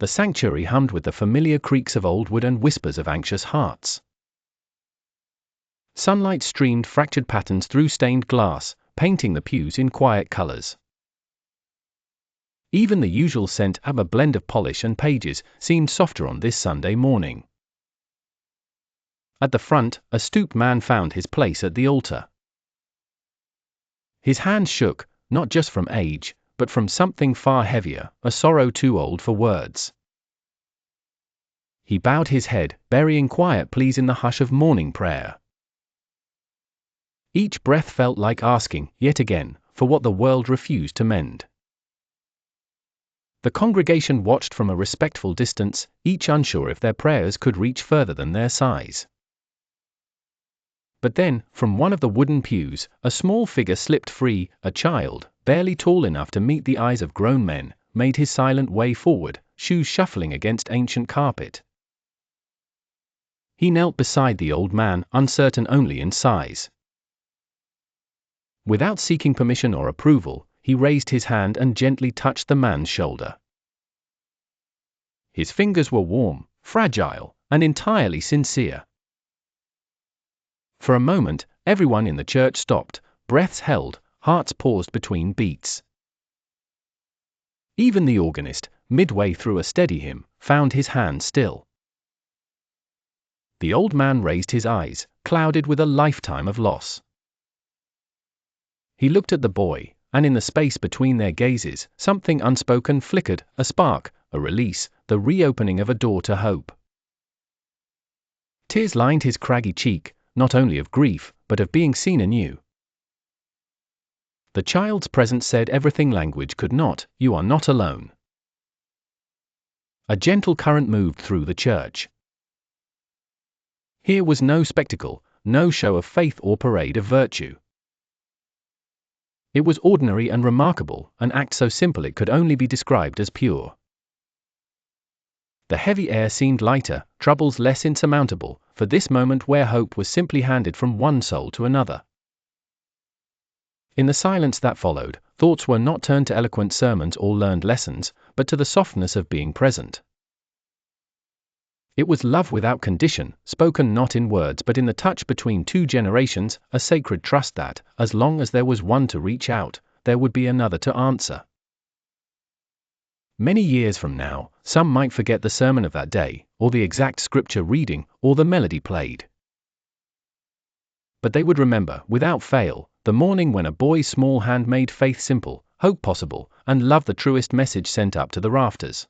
The sanctuary hummed with the familiar creaks of old wood and whispers of anxious hearts. Sunlight streamed fractured patterns through stained glass, painting the pews in quiet colors. Even the usual scent, a blend of polish and pages, seemed softer on this Sunday morning. At the front, a stooped man found his place at the altar. His hand shook, not just from age, but from something far heavier, a sorrow too old for words. He bowed his head, burying quiet pleas in the hush of morning prayer. Each breath felt like asking, yet again, for what the world refused to mend. The congregation watched from a respectful distance, each unsure if their prayers could reach further than their sighs. But then, from one of the wooden pews, a small figure slipped free. A child, barely tall enough to meet the eyes of grown men, made his silent way forward, shoes shuffling against ancient carpet. He knelt beside the old man, uncertain only in size. Without seeking permission or approval, he raised his hand and gently touched the man's shoulder. His fingers were warm, fragile, and entirely sincere. For a moment, everyone in the church stopped, breaths held, hearts paused between beats. Even the organist, midway through a steady hymn, found his hand still. The old man raised his eyes, clouded with a lifetime of loss. He looked at the boy, and in the space between their gazes, something unspoken flickered, a spark, a release, the reopening of a door to hope. Tears lined his craggy cheek, not only of grief, but of being seen anew. The child's presence said everything language could not: you are not alone. A gentle current moved through the church. Here was no spectacle, no show of faith or parade of virtue. It was ordinary and remarkable, an act so simple it could only be described as pure. The heavy air seemed lighter, troubles less insurmountable, for this moment where hope was simply handed from one soul to another. In the silence that followed, thoughts were not turned to eloquent sermons or learned lessons, but to the softness of being present. It was love without condition, spoken not in words but in the touch between two generations, a sacred trust that, as long as there was one to reach out, there would be another to answer. Many years from now, some might forget the sermon of that day, or the exact scripture reading, or the melody played. But they would remember, without fail, the morning when a boy's small hand made faith simple, hope possible, and love the truest message sent up to the rafters.